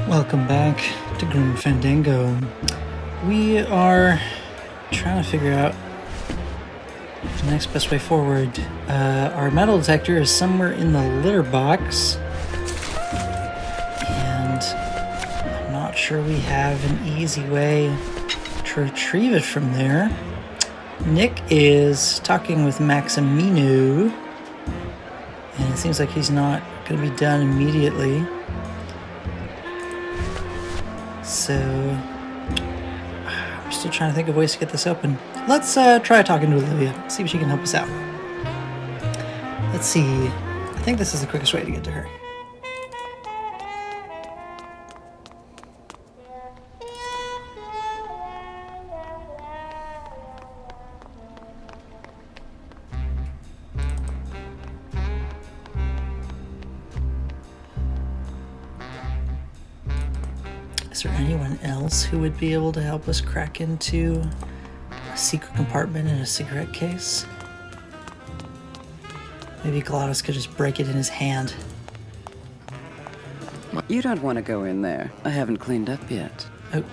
Welcome back to Grim Fandango. We are trying to figure out the next best way forward. Our metal detector is somewhere in the litter box, and I'm not sure we have an easy way to retrieve it from there. Nick is talking with Maximino, and it seems like he's not going to be done immediately. So, I'm still trying to think of ways to get this open. Let's try talking to Olivia, see if she can help us out. Let's see. I think this is the quickest way to get to her. Is there anyone else who would be able to help us crack into a secret compartment in a cigarette case? Maybe Glottis could just break it in his hand. You don't want to go in there. I haven't cleaned up yet. Oh.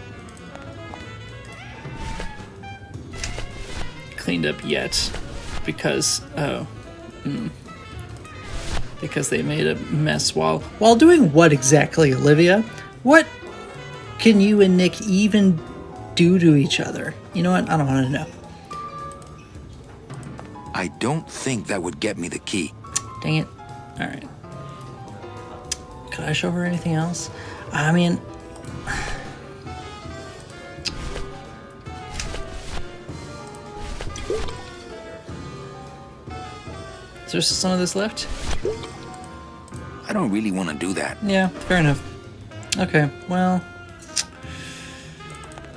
Cleaned up yet. Because, because they made a mess while doing what exactly, Olivia? What can you and Nick even do to each other? You know what? I don't want to know. I don't think that would get me the key. Dang it. Alright. Could I show her anything else? I mean... Is there some of this left? I don't really want to do that. Yeah, fair enough. Okay, well...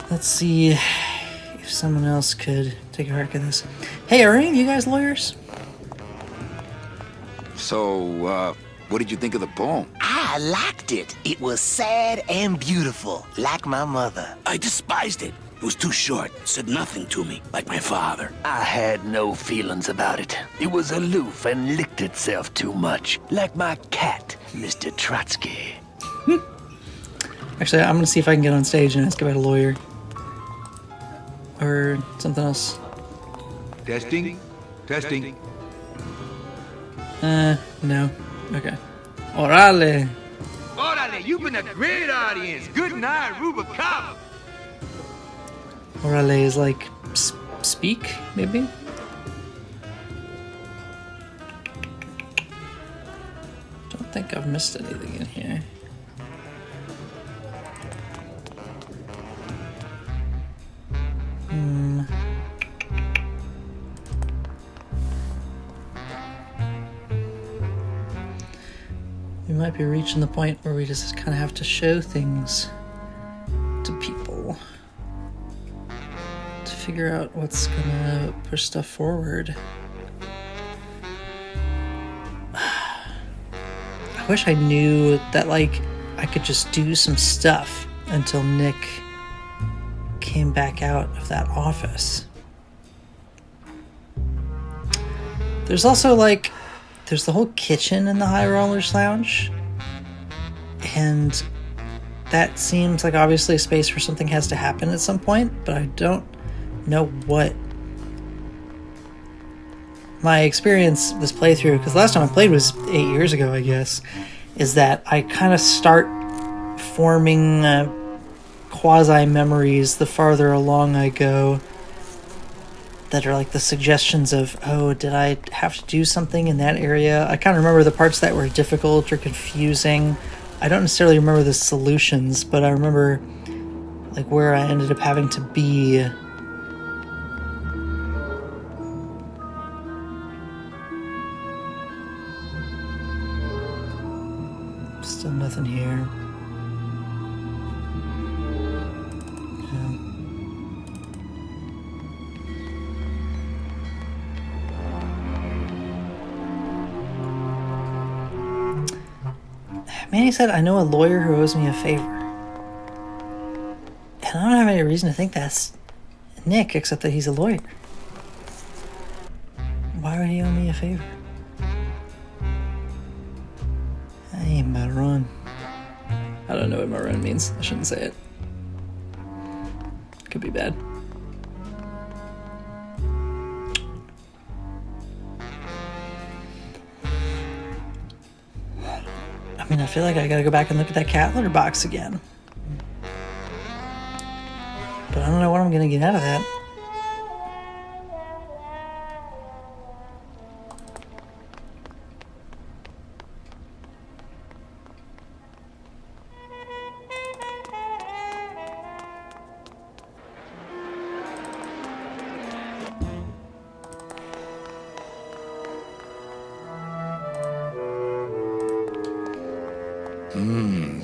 Let's see if someone else could take a crack at this. Hey, are any of you guys lawyers? So, what did you think of the poem? I liked it. It was sad and beautiful, like my mother. I despised it. It was too short, said nothing to me, like my father. I had no feelings about it. It was aloof and licked itself too much, like my cat, Mr. Trotsky. Actually, I'm going to see if I can get on stage and ask about a lawyer. Or something else. Testing? Testing. No. Okay. Orale. Orale, you've been a great audience. Good night, Rubicaba. Orale is like speak, maybe? Don't think I've missed anything in here. We might be reaching the point where we just kind of have to show things to people to figure out what's gonna push stuff forward. I wish I knew that, like, I could just do some stuff until Nick came back out of that office. There's also, like, there's the whole kitchen in the High Rollers Lounge, and that seems like obviously a space where something has to happen at some point, but I don't know what. My experience this playthrough, because last time I played was 8 years ago, I guess, is that I kind of start forming quasi-memories the farther along I go, that are like the suggestions of, oh, did I have to do something in that area? I kind of remember the parts that were difficult or confusing. I don't necessarily remember the solutions, but I remember like where I ended up having to be. Still nothing here. Manny said, I know a lawyer who owes me a favor. And I don't have any reason to think that's Nick, except that he's a lawyer. Why would he owe me a favor? I ain't about to run. I don't know what maroon means. I shouldn't say it. Could be bad. I mean, I feel like I gotta go back and look at that cat litter box again. But I don't know what I'm gonna get out of that.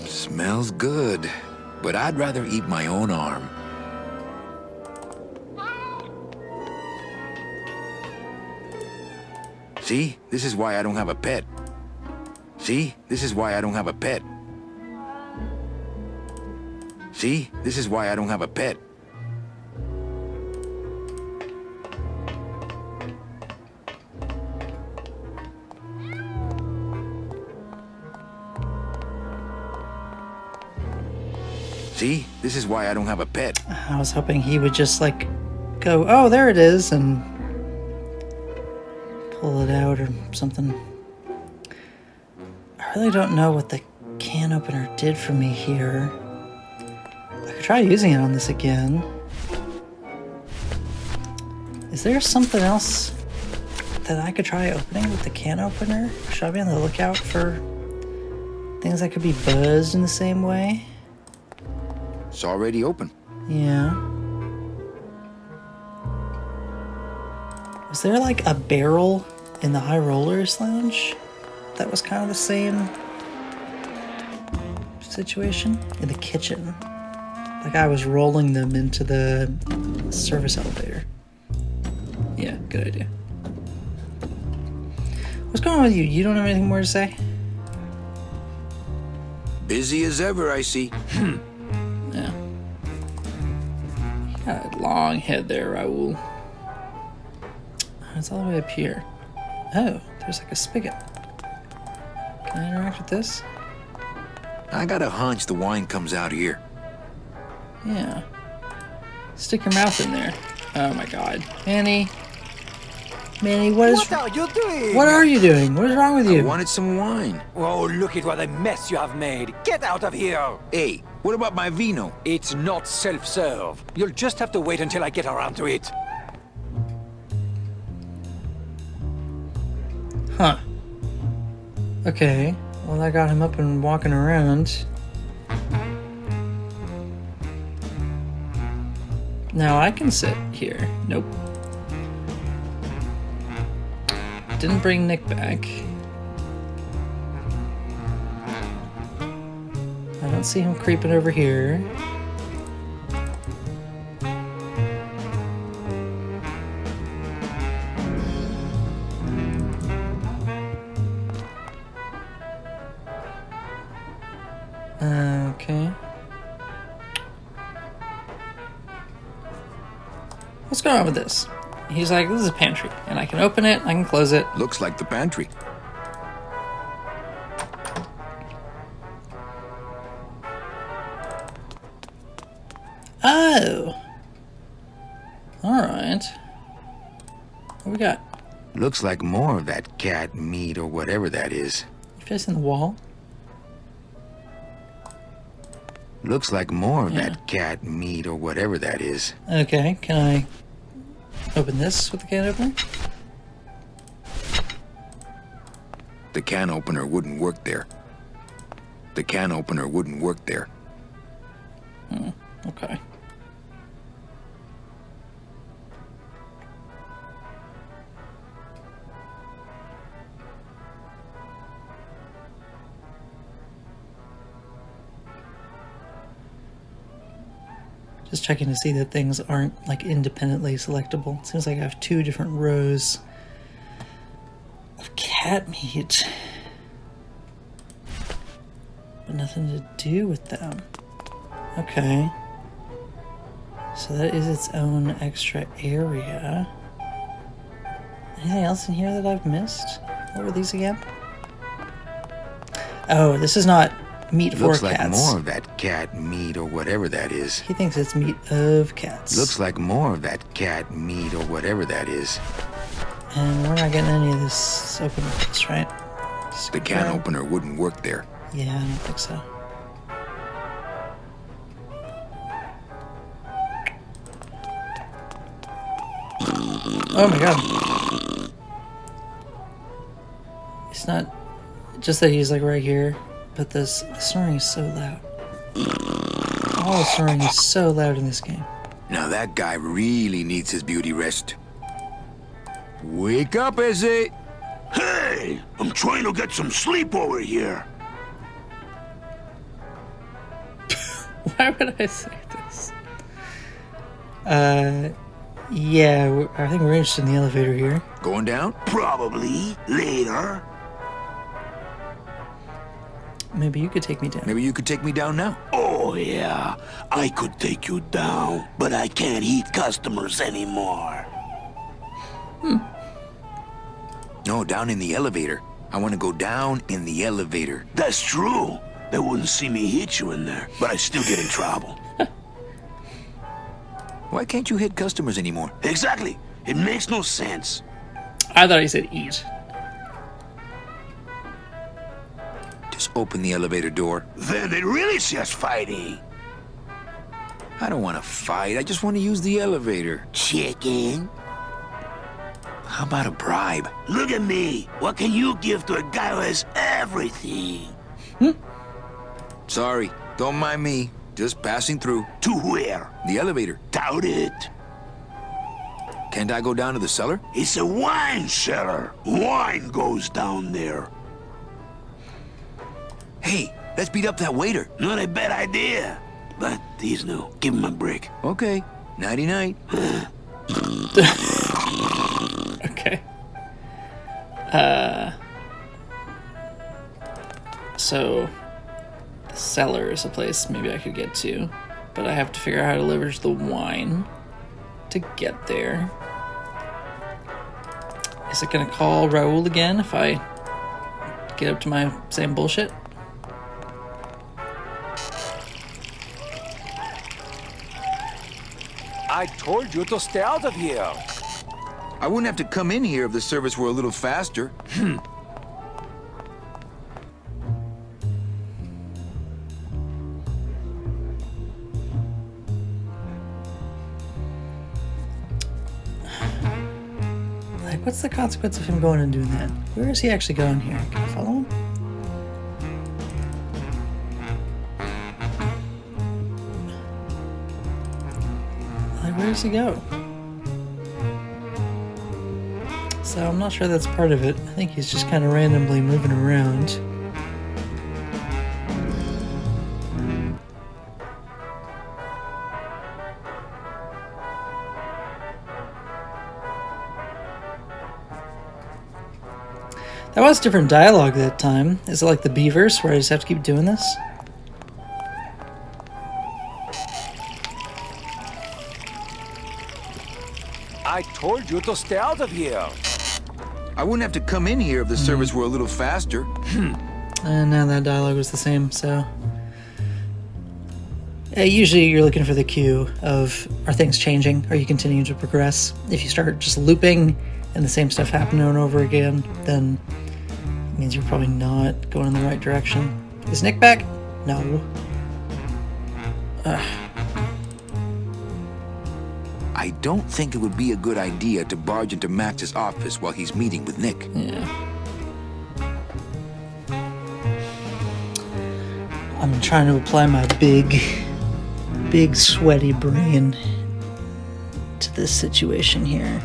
Smells good, but I'd rather eat my own arm. See? This is why I don't have a pet. See? This is why I don't have a pet. See? This is why I don't have a pet. See? This is why I don't have a pet. I was hoping he would just like go, oh, there it is, and pull it out or something. I really don't know what the can opener did for me here. I could try using it on this again. Is there something else that I could try opening with the can opener? Should I be on the lookout for things that could be buzzed in the same way? It's already open. Yeah. Was there like a barrel in the High Rollers Lounge that was kind of the same situation? In the kitchen. Like I was rolling them into the service elevator. Yeah, good idea. What's going on with you? You don't have anything more to say? Busy as ever, I see. Yeah. You got a long head there, Raoul. It's all the way up here. Oh, there's like a spigot. Can I interact with this? I got a hunch the wine comes out here. Yeah. Stick your mouth in there. Oh my god. Manny. Manny, what are you doing? What are you doing? What is wrong with I you? wanted some wine. Oh, look at what a mess you have made. Get out of here. Hey, what about my vino? It's not self-serve. You'll just have to wait until I get around to it. Huh. Okay. Well, that got him up and walking around. Now I can sit here. Nope. Didn't bring Nick back. I don't see him creeping over here. Okay. What's going on with this? He's like, this is a pantry, and I can open it, I can close it. Looks like the pantry. Oh! Alright. What we got? Looks like more of that cat meat or whatever that is. You facing the wall? Looks like more of Yeah. that cat meat or whatever that is. Okay, can I open this with the can opener? The can opener wouldn't work there. The can opener wouldn't work there. Okay. Just checking to see that things aren't like independently selectable. It seems like I have two different rows of cat meat, but nothing to do with them. Okay. So that is its own extra area. Anything else in here that I've missed? What were these again? Oh, this is not Meat for Looks like cats. more of that cat meat or whatever that is. He thinks it's meat of cats. Looks like more of that cat meat or whatever that is. And we're not getting any of this open with this, right? The can opener wouldn't work there. Yeah, I don't think so. Oh my god. It's not just that he's like right here, but the snoring is so loud. All the snoring is so loud in this game. Now that guy really needs his beauty rest. Wake up, Izzy! Hey, I'm trying to get some sleep over here. Why would I say this? Yeah, I think we're interested in the elevator here. Going down? Probably later. Maybe you could take me down. Maybe you could take me down now. Oh, yeah. I could take you down, but I can't eat customers anymore. No, down in the elevator. I want to go down in the elevator. That's true. They wouldn't see me hit you in there, but I still get in trouble. Why can't you hit customers anymore? Exactly. It makes no sense. I thought he said eat. Just open the elevator door. Then they really see us fighting. I don't want to fight. I just want to use the elevator. Chicken. How about a bribe? Look at me. What can you give to a guy who has everything? Sorry, don't mind me. Just passing through. To where? The elevator. Doubt it. Can't I go down to the cellar? It's a wine cellar. Wine goes down there. Hey, let's beat up that waiter. Not a bad idea. But he's new. Give him a break. Okay, nighty-night. Okay. So the cellar is a place maybe I could get to, but I have to figure out how to leverage the wine to get there. Is it gonna call Raoul again if I get up to my same bullshit? I told you to stay out of here. I wouldn't have to come in here if the service were a little faster. Like, what's the consequence of him going and doing that? Where is he actually going here? Can I follow him? Like, where does he go? So I'm not sure that's part of it. I think he's just kind of randomly moving around. That was different dialogue that time. Is it like the Beavers where I just have to keep doing this? I told you to stay out of here. I wouldn't have to come in here if the service were a little faster. And now that dialogue was the same, so... usually you're looking for the cue of, are things changing? Are you continuing to progress? If you start just looping and the same stuff happening over and over again, then it means you're probably not going in the right direction. Is Nick back? No. I don't think it would be a good idea to barge into Max's office while he's meeting with Nick. Yeah. I'm trying to apply my big sweaty brain to this situation here.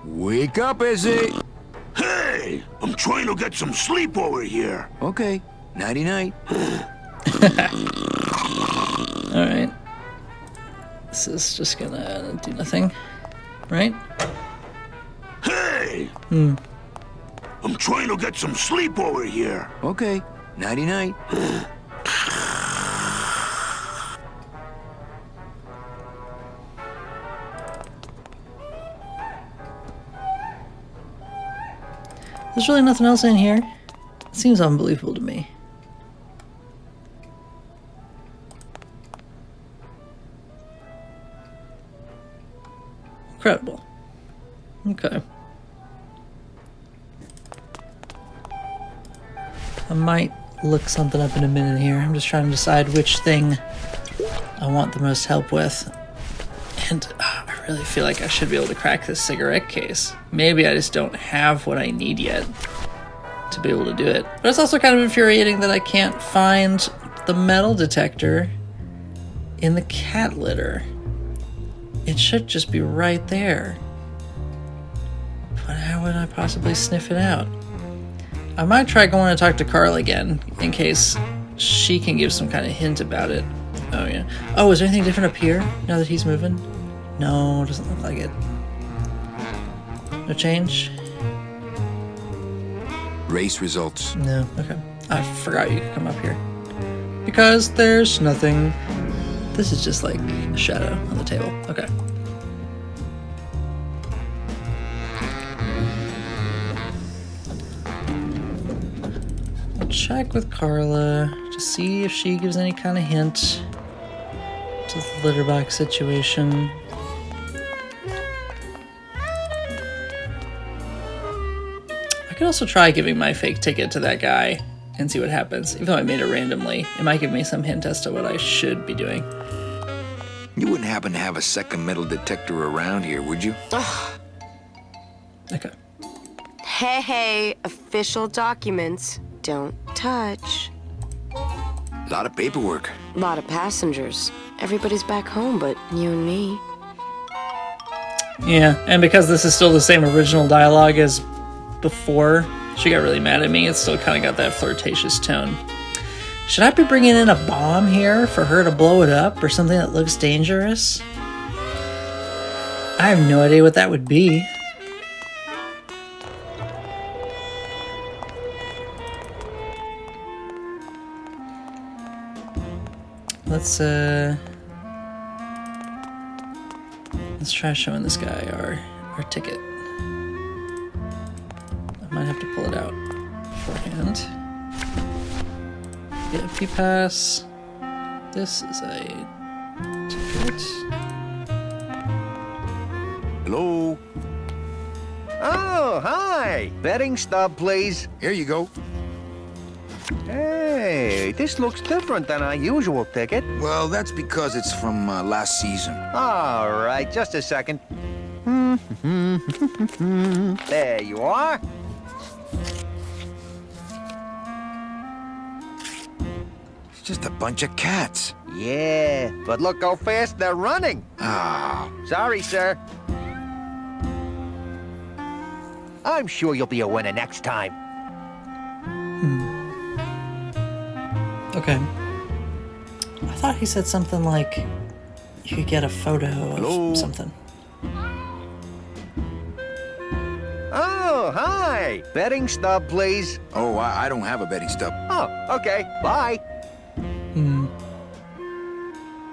Wake up, Izzy! Hey, I'm trying to get some sleep over here. Okay, nighty-night. Alright. This is just gonna do nothing, right? Hey! I'm trying to get some sleep over here. Okay, nighty-night. There's really nothing else in here. It seems unbelievable to me. Incredible. Okay. I might look something up in a minute here. I'm just trying to decide which thing I want the most help with. And I really feel like I should be able to crack this cigarette case. Maybe I just don't have what I need yet to be able to do it. But it's also kind of infuriating that I can't find the metal detector in the cat litter. It should just be right there. But how would I possibly sniff it out? I might try going to talk to Carl again, in case she can give some kind of hint about it. Oh, yeah. Oh, is there anything different up here, now that he's moving? No, doesn't look like it. No change? Race results. No, okay. I forgot you could come up here. Because there's nothing. This is just like a shadow on the table. Okay. I'll check with Carla to see if she gives any kind of hint to the litter box situation. I could also try giving my fake ticket to that guy and see what happens. Even though I made it randomly, it might give me some hint as to what I should be doing. You wouldn't happen to have a second metal detector around here, would you? Okay. Hey, official documents. Don't touch. A lot of paperwork. Lot of passengers. Everybody's back home but you and me. Yeah, and because this is still the same original dialogue as before, she got really mad at me. It's still kind of got that flirtatious tone. Should I be bringing in a bomb here for her to blow it up or something that looks dangerous? I have no idea what that would be. Let's try showing this guy our ticket. I might have to pull it out beforehand. VIP pass. This is a ticket. Hello? Oh, hi. Betting stub, please. Here you go. Hey, this looks different than our usual ticket. Well, that's because it's from last season. All right, just a second. There you are. It's just a bunch of cats. Yeah, but look how fast they're running. Ah. Sorry, sir. I'm sure you'll be a winner next time. Okay. I thought he said something like you could get a photo of something. Oh, hi. Betting stub, please. Oh, I don't have a betting stub. Oh, okay. Bye.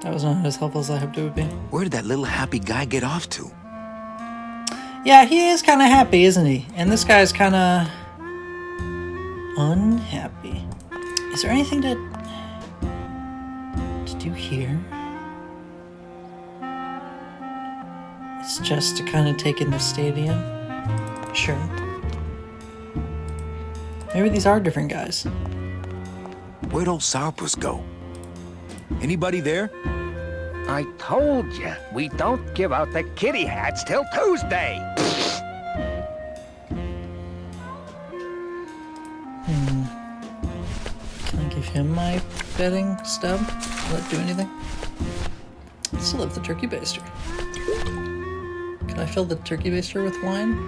That was not as helpful as I hoped it would be. Where did that little happy guy get off to? Yeah, he is kind of happy, isn't he? And this guy's kind of unhappy. Is there anything to do here? It's just to kind of take in the stadium. Sure. Maybe these are different guys. Where'd old Sourpuss go? Anybody there? I told you, we don't give out the kitty hats till Tuesday. Can I give him my betting stub? Will it do anything? I still have the turkey baster. Can I fill the turkey baster with wine?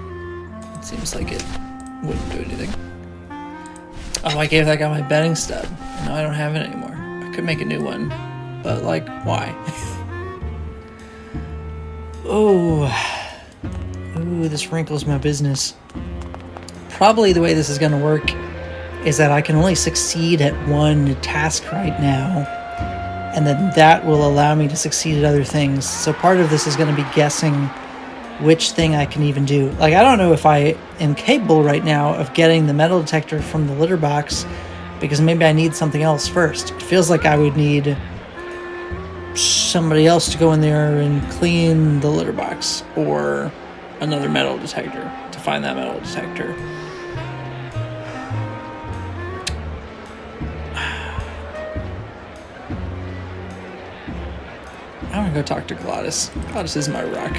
It seems like it wouldn't do anything. Oh, I gave that guy my betting stub. Now I don't have it anymore. I could make a new one, but like, why? Ooh, this wrinkles my business. Probably the way this is going to work is that I can only succeed at one task right now, and then that will allow me to succeed at other things. So part of this is going to be guessing which thing I can even do. Like, I don't know if I am capable right now of getting the metal detector from the litter box, because maybe I need something else first. It feels like I would need somebody else to go in there and clean the litter box, or another metal detector to find that metal detector. I'm gonna go talk to Glottis. Glottis is my rock.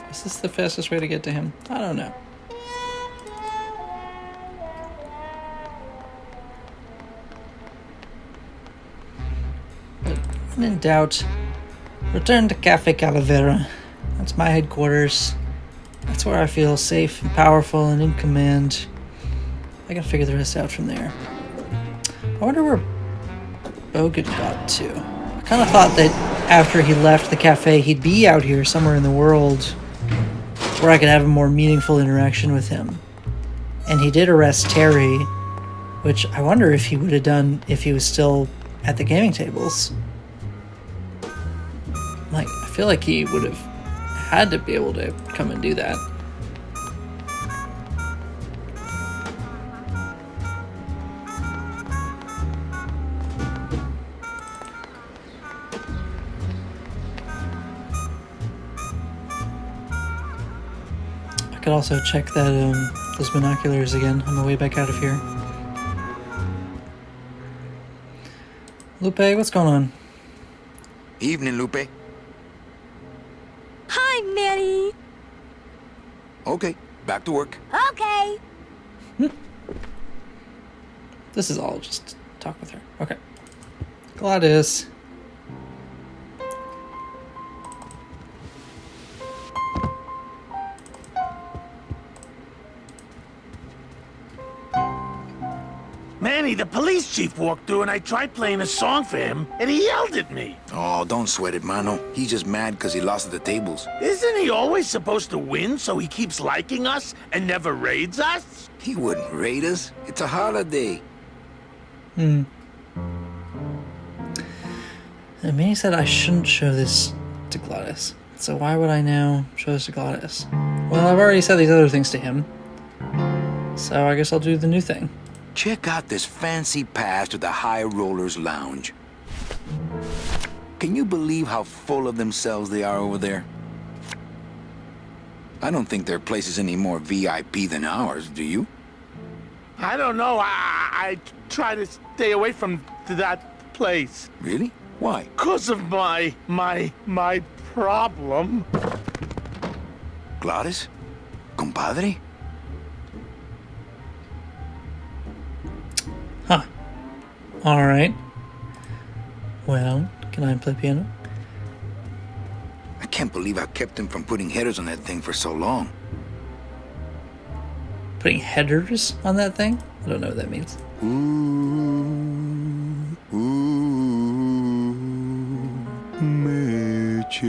Is this the fastest way to get to him? I don't know. But when in doubt, return to Cafe Calavera. That's my headquarters. That's where I feel safe and powerful and in command. I can figure the rest out from there. I wonder where Bogan got to. I kind of thought that after he left the cafe, he'd be out here somewhere in the world where I could have a more meaningful interaction with him. And he did arrest Terry, which I wonder if he would have done if he was still at the gaming tables. Like, I feel like he would have had to be able to come and do that. I could also check that those binoculars again on the way back out of here. Lupe, what's going on? Evening, Lupe. Hi, Manny. Okay, back to work. Okay. This is all just talk with her. Okay. Glottis. Manny, the police chief walked through and I tried playing a song for him and he yelled at me. Oh, don't sweat it, Mano. He's just mad because he lost at the tables. Isn't he always supposed to win so he keeps liking us and never raids us? He wouldn't raid us. It's a holiday. And Manny said I shouldn't show this to Glottis. So why would I now show this to Glottis? Well, I've already said these other things to him. So I guess I'll do the new thing. Check out this fancy pass to the High Rollers Lounge. Can you believe how full of themselves they are over there? I don't think their place is any more VIP than ours, do you? I don't know. I try to stay away from that place. Really? Why? 'Cause of my problem. Glottis? Compadre? Huh. Alright. Well, can I play piano? I can't believe I kept him from putting headers on that thing for so long. Putting headers on that thing? I don't know what that means. Ooh, Meche.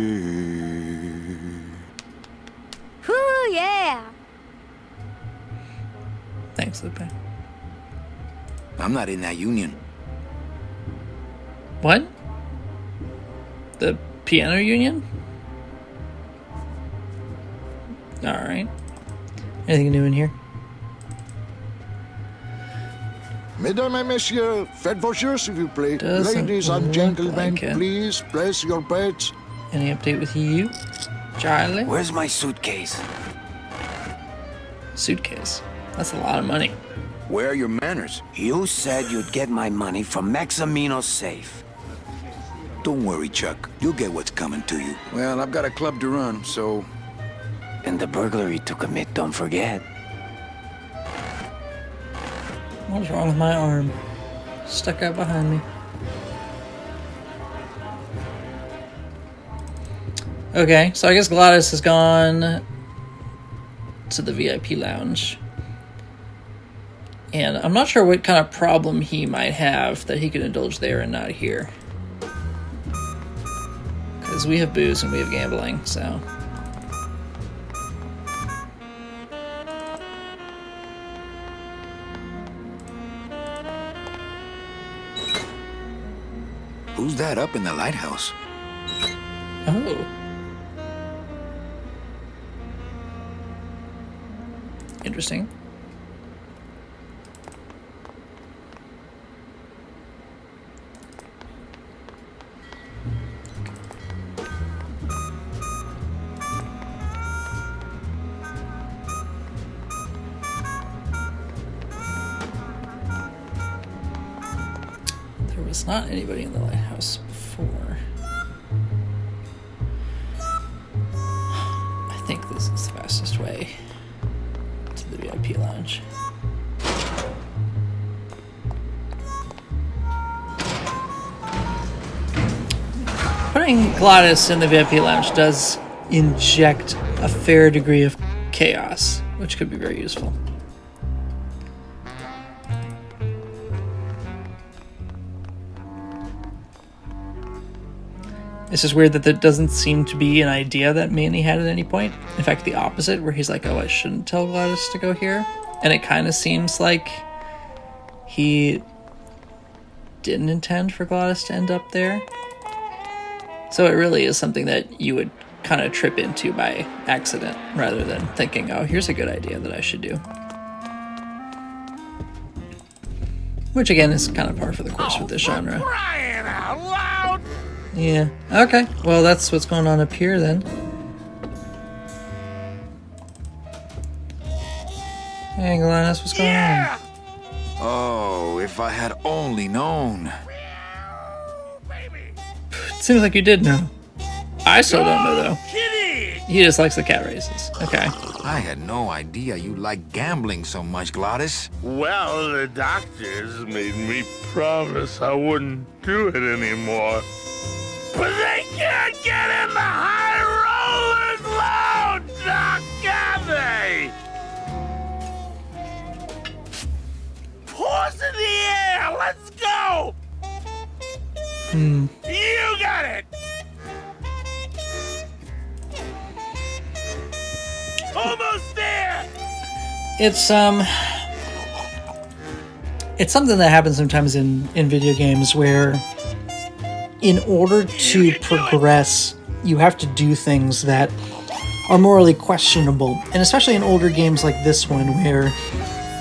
Whoo, yeah. Thanks, Lupe. I'm not in that union. What? The piano union? Alright. Anything new in here? Mesdames et messieurs, faites vos jeux s'il vous plaît. Doesn't Ladies and look gentlemen, like it. please place your bets. Any update with you, Charlie? Where's my suitcase? Suitcase. That's a lot of money. Where are your manners? You said you'd get my money from Maximino's safe. Don't worry, Chuck. You'll get what's coming to you. Well, I've got a club to run, so... And the burglary to commit, don't forget. What's wrong with my arm? Stuck out behind me. Okay, so I guess Glottis has gone to the VIP lounge. And I'm not sure what kind of problem he might have that he could indulge there and not here. Because we have booze and we have gambling, so... Who's that up in the lighthouse? Oh. interesting. There was not anybody in the lighthouse before. I think this is the fastest way to the VIP lounge. Putting Glottis in the VIP lounge does inject a fair degree of chaos, which could be very useful. It's just weird that there doesn't seem to be an idea that Manny had at any point. In fact, the opposite, where he's like, oh, I shouldn't tell Glottis to go here. And it kind of seems like he didn't intend for Glottis to end up there. So it really is something that you would kind of trip into by accident, rather than thinking, oh, here's a good idea that I should do. Which, again, is kind of par for the course with this genre. Crying out loud! Yeah. Okay. Well, that's what's going on up here then. Hey, Glottis, what's going on? Oh, if I had only known. It seems like you did know. I still don't know, though. Kitty! He just likes the cat races. Okay. I had no idea you like gambling so much, Glottis. Well, the doctors made me promise I wouldn't do it anymore. But they can't get in the high rollers lounge, now can they? Paws in the air, let's go! You got it! Almost there! It's something that happens sometimes in video games where in order to progress, you have to do things that are morally questionable. And especially in older games like this one, where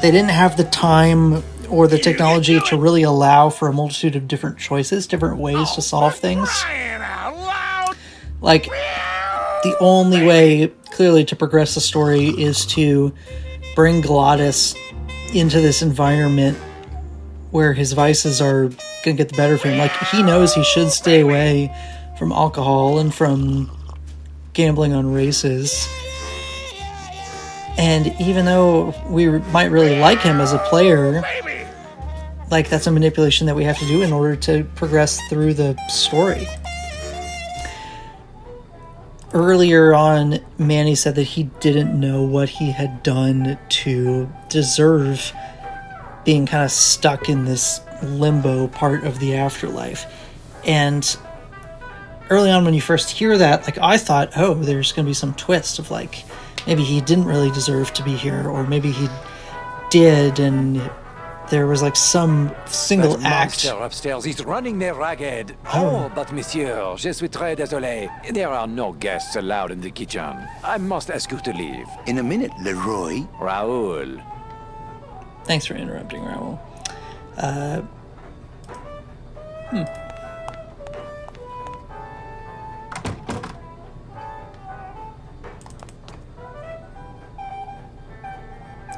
they didn't have the time or the technology to really allow for a multitude of different choices, different ways to solve things. Like, the only way, clearly, to progress the story is to bring Glottis into this environment where his vices are going to get the better of him. Like, he knows he should stay away from alcohol and from gambling on races. And even though we might really like him as a player, like, that's a manipulation that we have to do in order to progress through the story. Earlier on, Manny said that he didn't know what he had done to deserve being kind of stuck in this limbo part of the afterlife. And early on when you first hear that, like, I thought, oh, there's going to be some twist of, like, maybe he didn't really deserve to be here, or maybe he did, and there was, like, some single that act. Monster upstairs is running me ragged. Oh, but monsieur, je suis très désolé. There are no guests allowed in the kitchen. I must ask you to leave. In a minute, Leroy. Raoul. Thanks for interrupting, Raoul.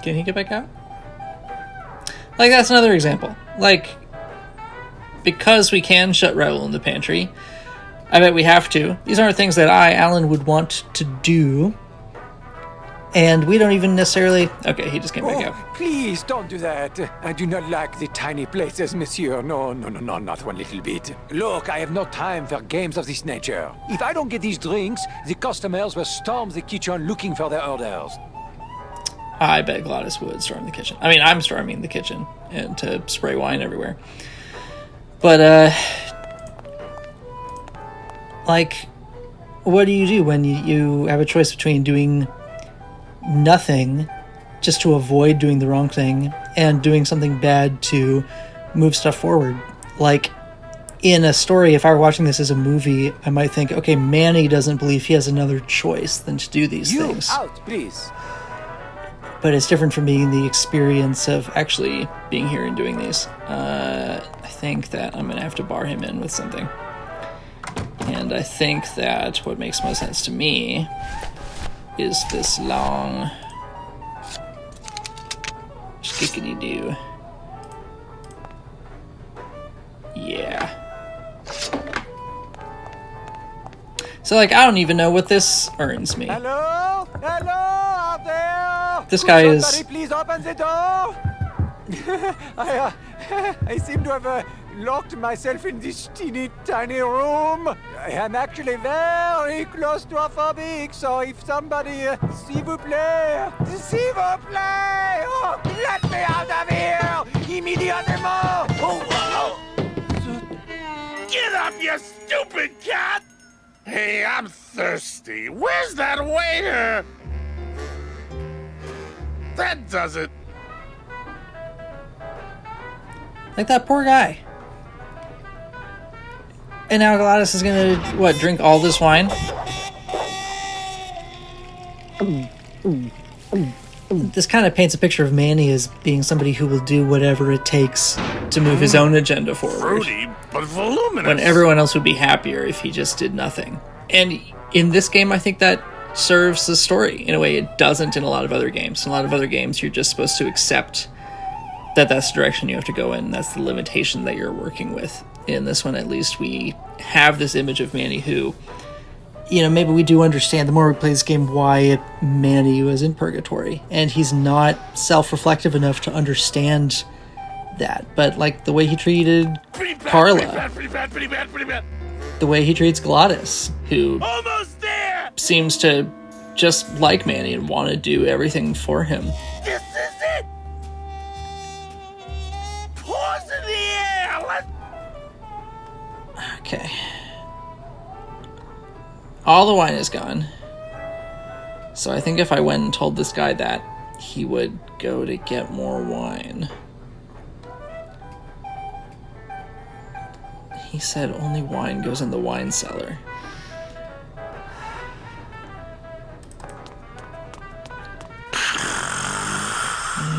Can he get back out? Like, that's another example. Like, because we can shut Raoul in the pantry, I bet we have to. These aren't things that I, Alan, would want to do. And we don't even necessarily... Okay, he just came back out. Please don't do that. I do not like the tiny places, monsieur. No, not one little bit. Look, I have no time for games of this nature. If I don't get these drinks, the customers will storm the kitchen looking for their orders. I bet Glottis would storm the kitchen. I mean, I'm storming the kitchen and to spray wine everywhere. But, like, what do you do when you have a choice between doing nothing just to avoid doing the wrong thing and doing something bad to move stuff forward? Like, in a story, if I were watching this as a movie, I might think, okay, Manny doesn't believe he has another choice than to do these things. Out, please. but it's different from being the experience of actually being here and doing these. I think that I'm gonna have to bar him in with something. And I think that what makes most sense to me is this long skickity-doo. Yeah. So, like, I don't even know what this earns me. Hello? Hello out there? This guy Could is... somebody please open the door? I seem to have locked myself in this teeny tiny room. I am actually very claustrophobic, so if somebody, s'il vous plaît, oh, let me out of here, immediately! Oh, Get up, you stupid cat! Hey, I'm thirsty. Where's that waiter? That does it. Like that poor guy. And now Glottis is gonna, what, drink all this wine? This kind of paints a picture of Manny as being somebody who will do whatever it takes to move his own agenda forward. Fruity, but voluminous. When everyone else would be happier if he just did nothing. And in this game, I think that serves the story in a way it doesn't in a lot of other games. In a lot of other games, you're just supposed to accept that that's the direction you have to go in. That's the limitation that you're working with. In this one, at least, we have this image of Manny who, you know, maybe we do understand the more we play this game why Manny was in purgatory. And he's not self-reflective enough to understand that. But, like, the way he treated Carla, Pretty bad. the way he treats Glottis, who Almost there! seems to just like Manny and want to do everything for him. This is it! Pause in the air! Okay. All the wine is gone. So I think if I went and told this guy that, he would go to get more wine. He said only wine goes in the wine cellar.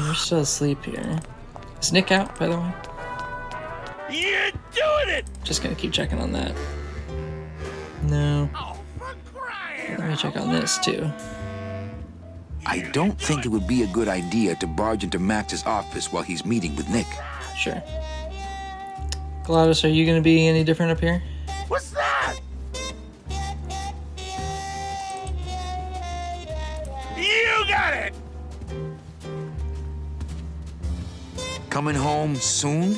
You're still asleep here. Is Nick out, by the way? You're doing it! Just gonna keep checking on that. No. Oh, for crying Let me check on this, too. I don't think it would be a good idea to barge into Max's office while he's meeting with Nick. Sure. Glottis, are you gonna be any different up here? What's that? You got it! Coming home soon?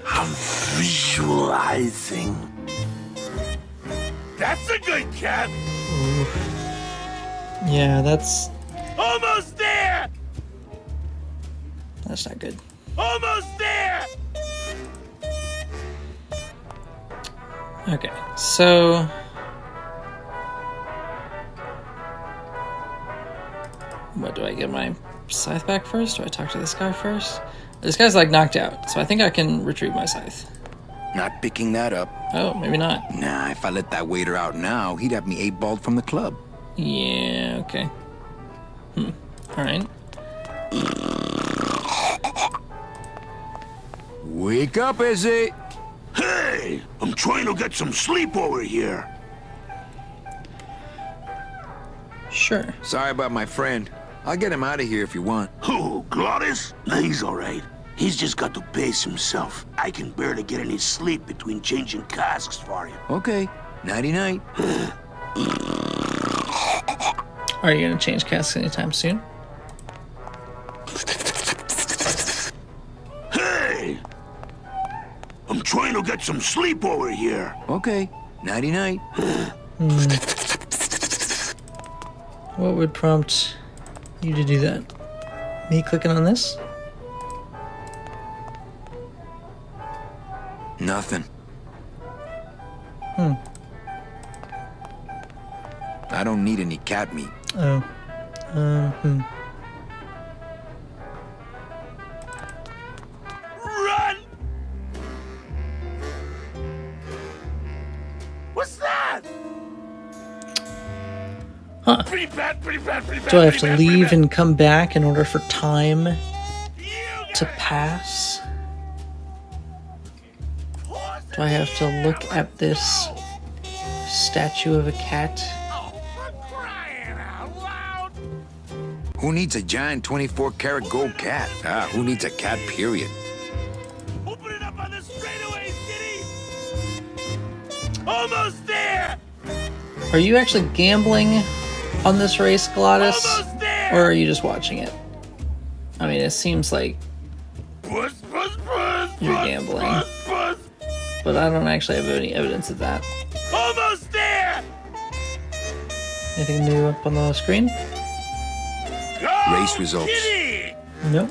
I'm visualizing. That's a good cat! Ooh. Yeah, that's Almost there! not good. Almost there! Okay, so what, do I get my scythe back first? Do I talk to this guy first? This guy's like knocked out, so I think I can retrieve my scythe. Not picking that up. Oh, maybe not. Nah, if I let that waiter out now, he'd have me 8-balled from the club. Yeah, okay. Alright. Wake up, Izzy! Hey, I'm trying to get some sleep over here. Sure. Sorry about my friend. I'll get him out of here if you want. Who, Glottis? Nah, he's all right. He's just got to pace himself. I can barely get any sleep between changing casks for him. Okay, nighty-night. Are you gonna change casks anytime soon? Hey! I'm trying to get some sleep over here. Okay, nighty-night. What would prompt you to do that? Me clicking on this? Nothing. I don't need any cat meat. Oh. Run! What's that? Huh. Pretty bad, pretty bad, pretty bad. Do I have pretty to bad, leave pretty and come back in order for time to pass? Do I have to look at this statue of a cat? Who needs a giant 24-karat gold cat? Who needs a cat, period? Open it up on the straightaways, kitty! Almost there! Are you actually gambling on this race, Glottis? Almost there! Or are you just watching it? I mean, it seems like Puss, puss, puss, you're puss, gambling. puss, puss. But I don't actually have any evidence of that. Almost there! Anything new up on the screen? Go, Race results. kitty! Nope.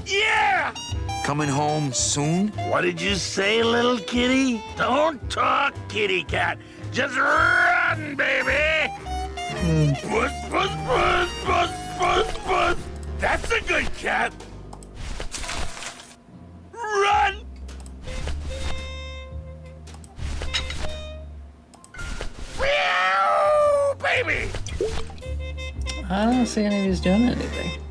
Yeah! Coming home soon? What did you say, little kitty? Don't talk, kitty cat. Just run, baby! Puss, puss, puss, puss, puss, puss. That's a good cat. Run! Meow, baby! I don't see any of these doing anything.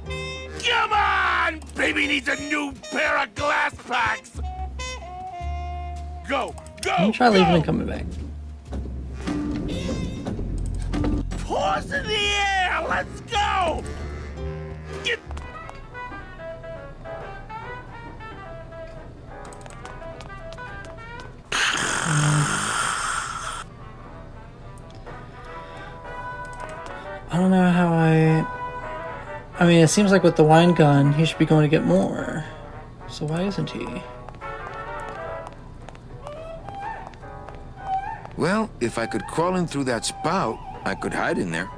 Come on! Baby needs a new pair of glass packs! Go! Go! Let me try leaving go! and coming back. Paws in the air! Let's go! Get... I don't know how I mean, it seems like with the wine gun, he should be going to get more. So why isn't he? Well, if I could crawl in through that spout, I could hide in there.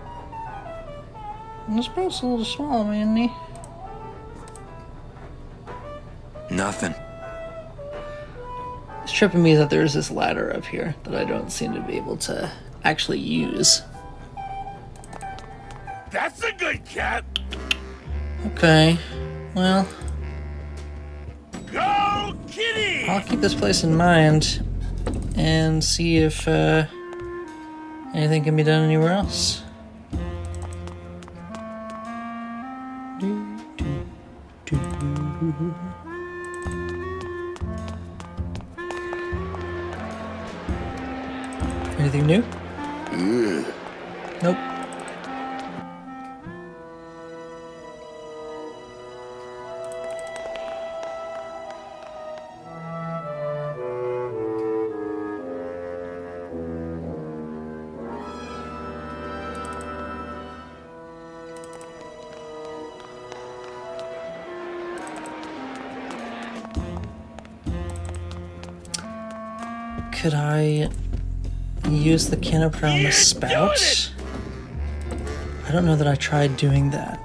This boat's a little small, Manny. Nothing. It's tripping me that there's this ladder up here that I don't seem to be able to actually use. That's a good cat! Okay, well, Go, kitty! I'll keep this place in mind and see if anything can be done anywhere else. Anything new? Nope. Could I use the canopy on the spout? I don't know that I tried doing that.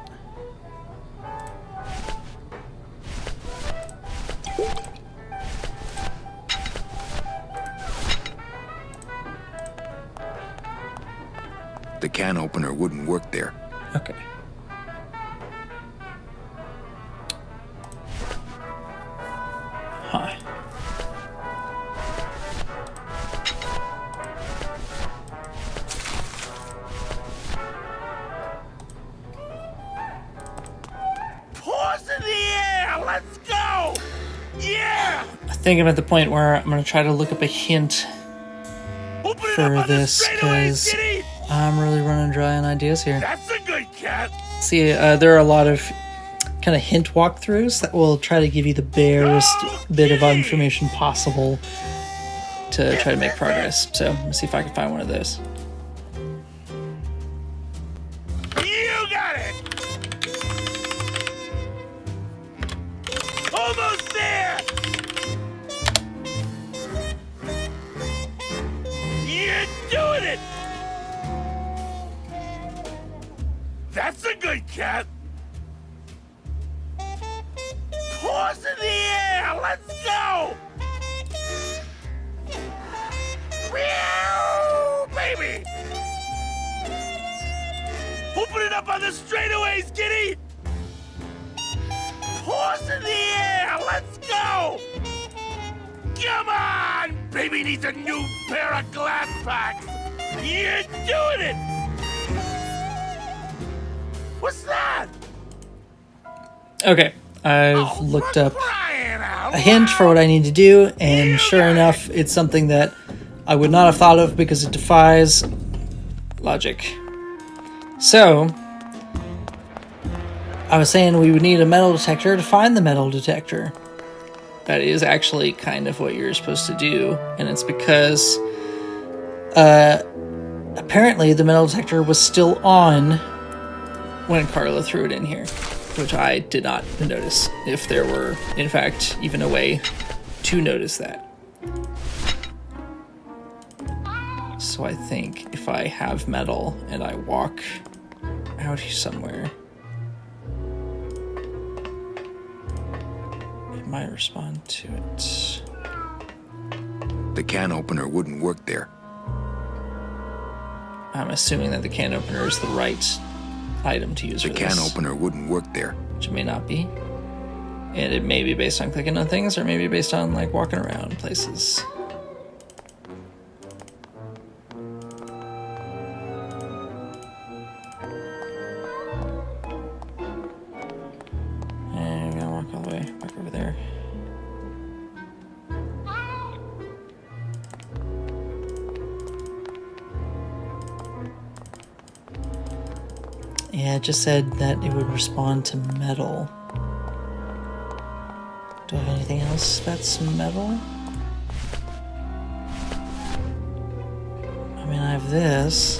The can opener wouldn't work there. Okay. Huh. Paws in the air! Let's go! Yeah! I think I'm at the point where I'm gonna try to look up a hint Open it for up on the this straightaways, because kitty! I'm really running dry on ideas here. That's a good cat! See, there are a lot of kind of hint walkthroughs that will try to give you the barest bit of information possible to try to make progress. So let's see if I can find one of those. You got it! Almost there! You're doing it! That's a good cat! Paws in the air! Let's go! Meow, baby! Open it up on the straightaways, kitty! Paws in the air! Let's go! Come on! Baby needs a new pair of glass packs! You're doing it! What's that? Okay, I've looked up a hint for what I need to do, and sure enough, it's something that I would not have thought of because it defies logic. So, I was saying we would need a metal detector to find the metal detector. That is actually kind of what you're supposed to do, and it's because apparently the metal detector was still on when Carla threw it in here, which I did not notice, if there were, in fact, even a way to notice that. So I think if I have metal and I walk out here somewhere, it might respond to it. The can opener wouldn't work there. I'm assuming that the can opener is the right item to use for The this. can opener wouldn't work there. Which it may not be. And it may be based on clicking on things, or maybe based on, like, walking around places. And I'm gonna walk all the way back over there. Yeah, it just said that it would respond to metal. Do I have anything else that's metal? I mean, I have this.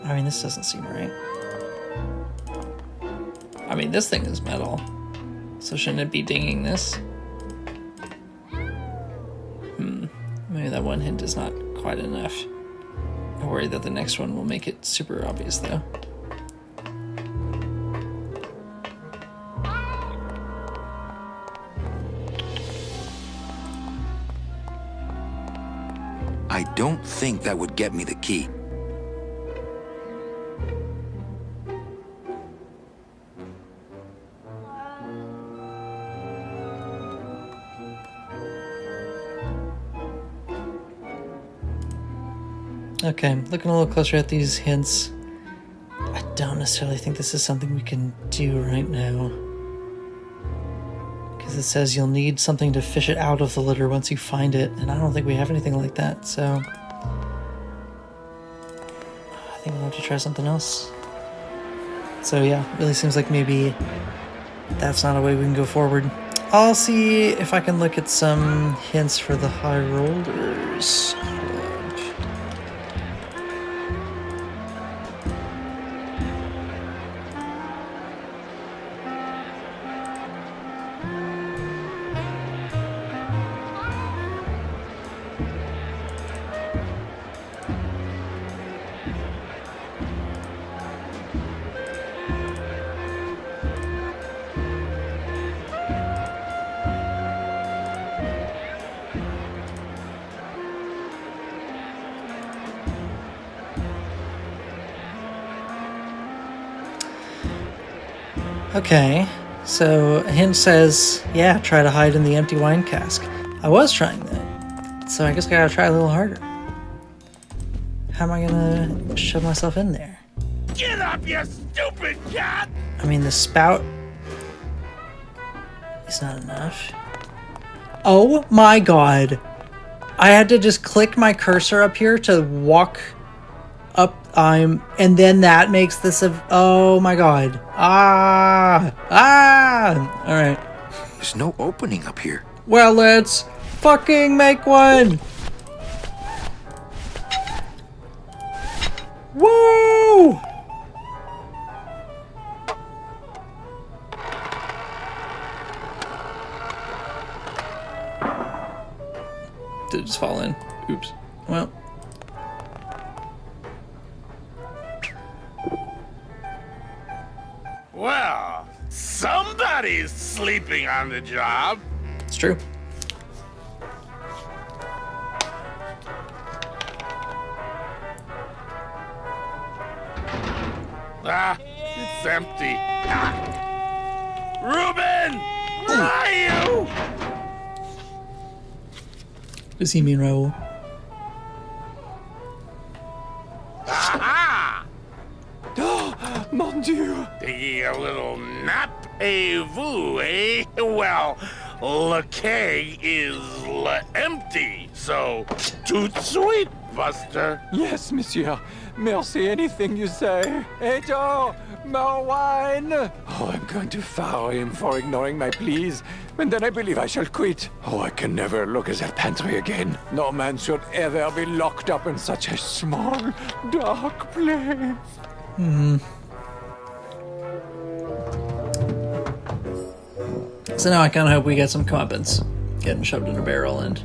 I mean, this doesn't seem right. I mean, this thing is metal. So shouldn't it be dinging this? Maybe that one hint is not quite enough. I worry that the next one will make it super obvious, though. I don't think that would get me the key. Okay, looking a little closer at these hints. I don't necessarily think this is something we can do right now. Because it says you'll need something to fish it out of the litter once you find it, and I don't think we have anything like that, so... I think we'll have to try something else. So yeah, really seems like maybe that's not a way we can go forward. I'll see if I can look at some hints for the High Rollers. Okay, so a hint says, yeah, try to hide in the empty wine cask. I was trying that, so I guess I gotta try a little harder. How am I gonna shove myself in there? Get up, you stupid cat! I mean, the spout is not enough. Oh my god. I had to just click my cursor up here to walk up, and then that makes this a, oh my god. Alright. There's no opening up here. Well, let's fucking make one! Woo! Did it just fall in? Oops. Well. Well, somebody's sleeping on the job. It's true. It's empty. Reuben! Where are you? Does he mean Raoul? Aha! Mon Dieu! Taking a little nap, vous, eh? Well, le keg is empty, so tout sweet, Buster. Yes, monsieur. Merci, anything you say. Edo, more wine. Oh, I'm going to fire him for ignoring my pleas, and then I believe I shall quit. Oh, I can never look at that pantry again. No man should ever be locked up in such a small, dark place. So now I kind of hope we get some comeuppance getting shoved in a barrel. And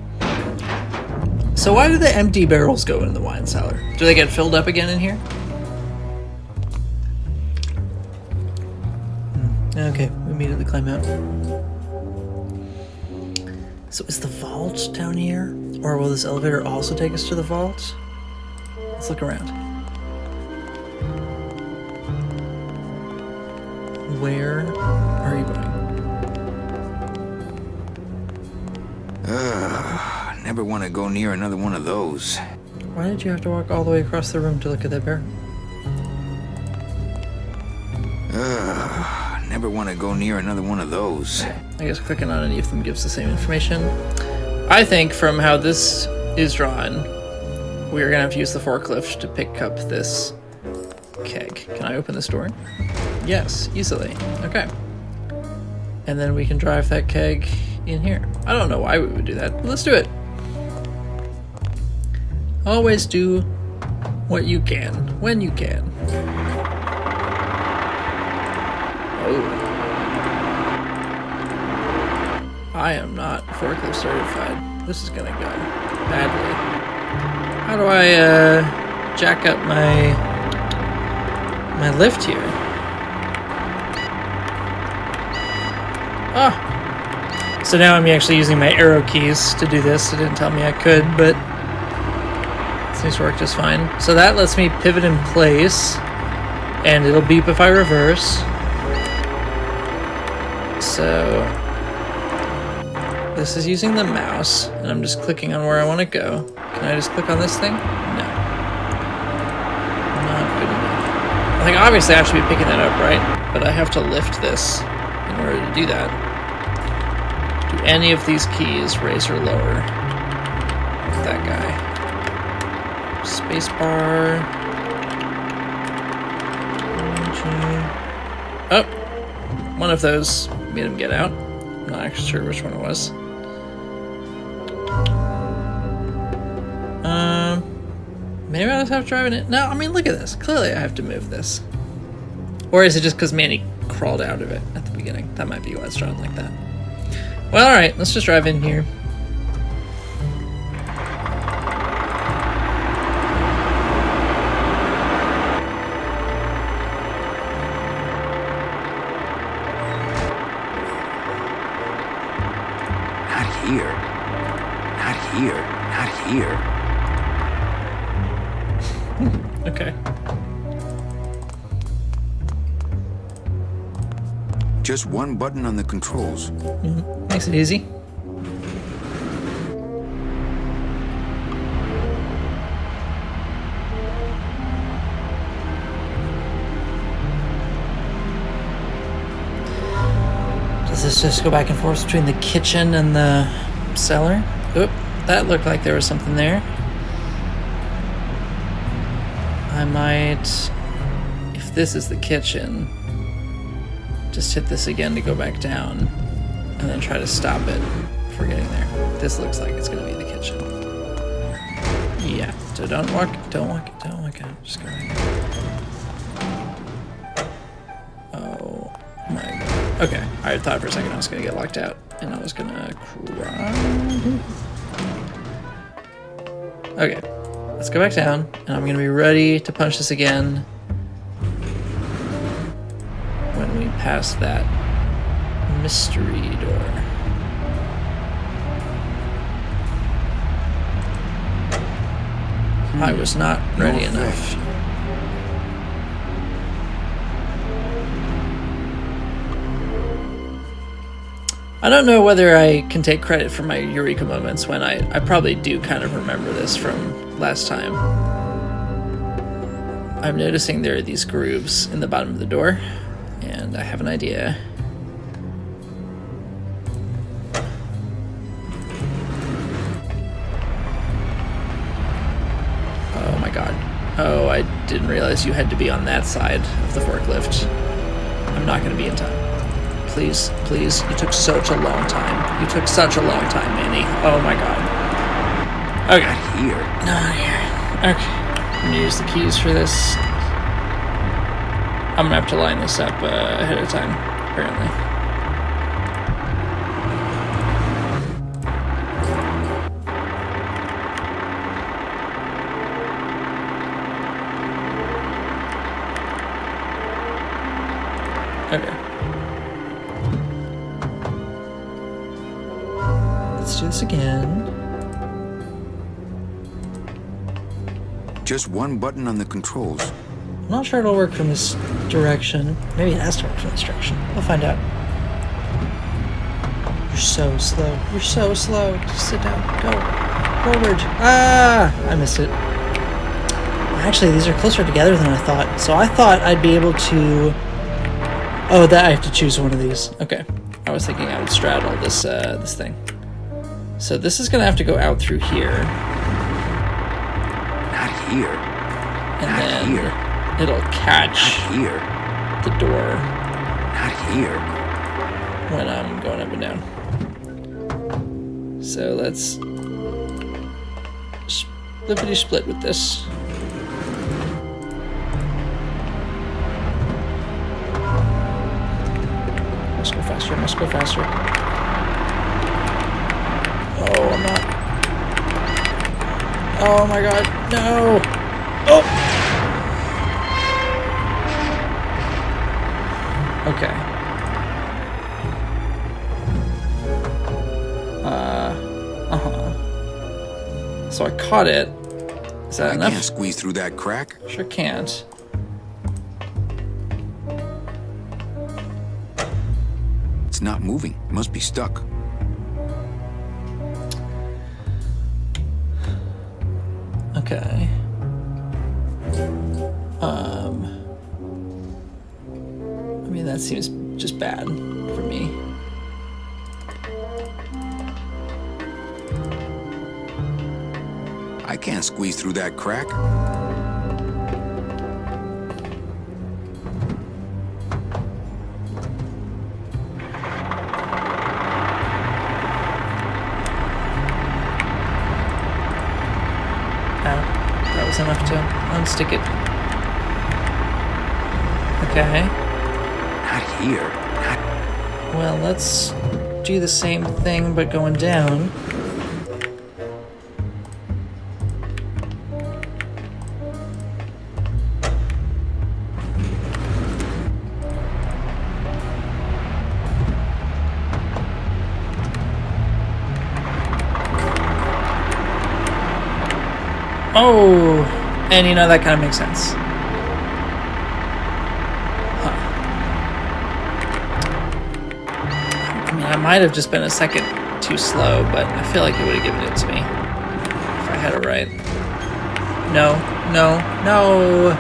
so why do the empty barrels go in the wine cellar? Do they get filled up again in here? Okay, we immediately climb out. So is the vault down here? Or will this elevator also take us to the vault? Let's look around. Where are you going? Never want to go near another one of those. Why did you have to walk all the way across the room to look at that barrel? Never want to go near another one of those. I guess clicking on any of them gives the same information. I think from how this is drawn, we're gonna have to use the forklift to pick up this keg. Can I open this door? Yes, easily. Okay. And then we can drive that keg in here. I don't know why we would do that, but let's do it. Always do what you can, when you can. Oh. I am not forklift certified. This is gonna go badly. How do I jack up my lift here? Ah! So now I'm actually using my arrow keys to do this. It didn't tell me I could, but it seems to work just fine. So that lets me pivot in place, and it'll beep if I reverse. So this is using the mouse, and I'm just clicking on where I want to go. Can I just click on this thing? No. Not good enough. I think obviously I should be picking that up, right? But I have to lift this in order to do that. Do any of these keys raise or lower that guy? Spacebar. Oh, one of those made him get out. I'm not actually sure which one it was. Maybe I just have to drive it. No, I mean, look at this. Clearly I have to move this. Or is it just because Manny crawled out of it at the beginning? That might be why it's drawn like that. Well, alright, let's just drive in here. Not here. Not here. Not here. Okay. Just one button on the controls. Mm-hmm. Makes it easy. Does this just go back and forth between the kitchen and the cellar? Oop, that looked like there was something there. I might, if this is the kitchen, just hit this again to go back down, and then try to stop it before getting there. This looks like it's gonna be the kitchen. Yeah, so don't walk out, just go right there. Oh my god. Okay, I thought for a second I was gonna get locked out, and I was gonna cry. Okay, let's go back down, and I'm gonna be ready to punch this again when we pass that mystery door. I was not ready enough. I don't know whether I can take credit for my eureka moments when I probably do kind of remember this from last time. I'm noticing there are these grooves in the bottom of the door, and I have an idea. Oh my god. Oh, I didn't realize you had to be on that side of the forklift. I'm not going to be in time. Please, please. You took such a long time. You took such a long time, Manny. Oh my god. Okay. Not here. Not here. Okay. I'm gonna use the keys for this. I'm gonna have to line this up ahead of time, apparently. Okay. Let's do this again. Just one button on the controls. I'm not sure it'll work from this direction. Maybe it has to work from this direction. We'll find out. You're so slow. You're so slow. Just sit down. Go. Forward. Ah! I missed it. Actually, these are closer together than I thought. So I thought I'd be able to... Oh, that I have to choose one of these. Okay. I was thinking I would straddle this this thing. So this is gonna have to go out through here. Not here. And Not then here. it'll catch Not here. the door Not here. when I'm going up and down. So let's flippity split with this. Must go faster, must go faster. Oh, I'm not. Oh my god, no! Oh! Okay. So I caught it. Is that enough? I can't squeeze through that crack. Sure can't. It's not moving. It must be stuck. Okay. I mean, that seems just bad for me. I can't squeeze through that crack. That was enough to unstick it. Okay. Not here. Not... Well, let's do the same thing, but going down. Oh, and you know, that kind of makes sense. Huh. I mean, I might have just been a second too slow, but I feel like it would have given it to me if I had it right. No, no, no!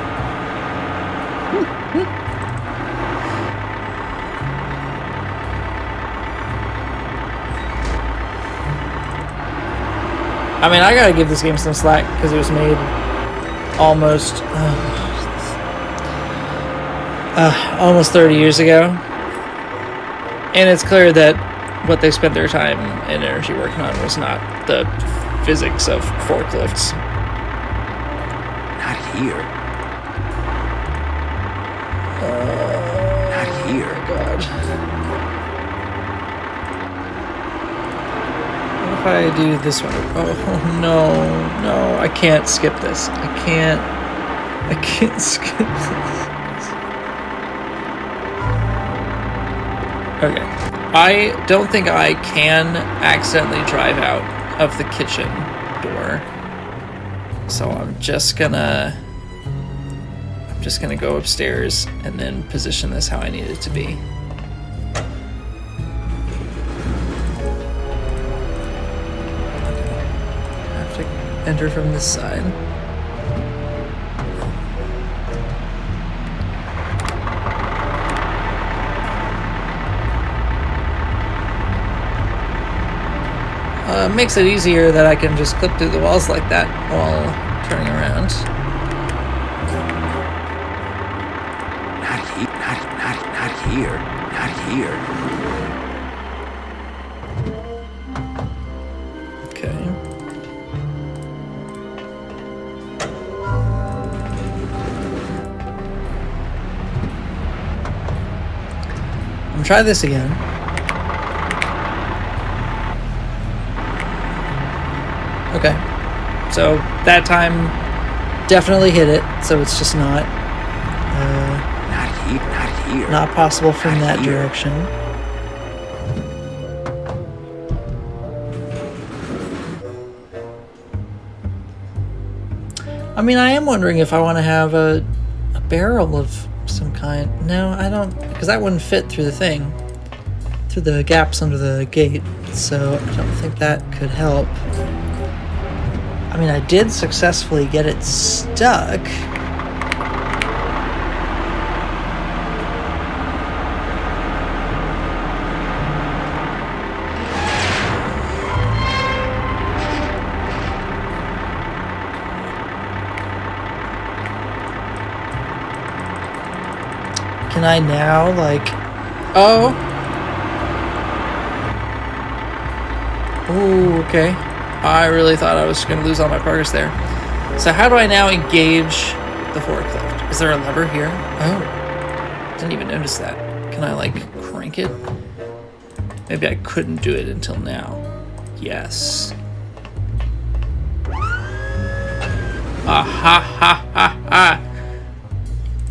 I mean, I gotta give this game some slack because it was made almost 30 years ago, and it's clear that what they spent their time and energy working on was not the physics of forklifts. Not here. Not here. Oh God. If I do this one, oh no, no, I can't skip this. I can't skip this. Okay, I don't think I can accidentally drive out of the kitchen door, so I'm just gonna go upstairs and then position this how I need it to be. enter from this side. Makes it easier that I can just clip through the walls like that while turning around. Not here. Not here. Okay. I'm gonna try this again. Okay, so that time definitely hit it, so it's just not not possible from that direction. I mean, I am wondering if I want to have a barrel of some kind. No, I don't, because that wouldn't fit through the thing, through the gaps under the gate, so I don't think that could help. I mean, I did successfully get it stuck. Can I now, like... Oh! Ooh, okay. I really thought I was going to lose all my progress there. So how do I now engage the forklift? Is there a lever here? Oh. Didn't even notice that. Can I, like, crank it? Maybe I couldn't do it until now. Yes. Ah ha ha ha ha!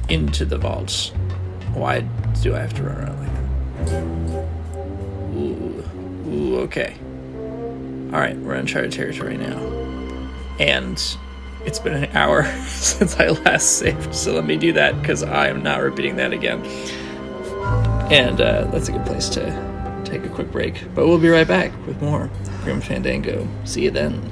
Into the vaults. Why do I have to run around like that? Ooh, okay. Alright, we're in uncharted territory now. And it's been an hour since I last saved, so let me do that, because I am not repeating that again. And that's a good place to take a quick break. But we'll be right back with more Grim Fandango. See you then.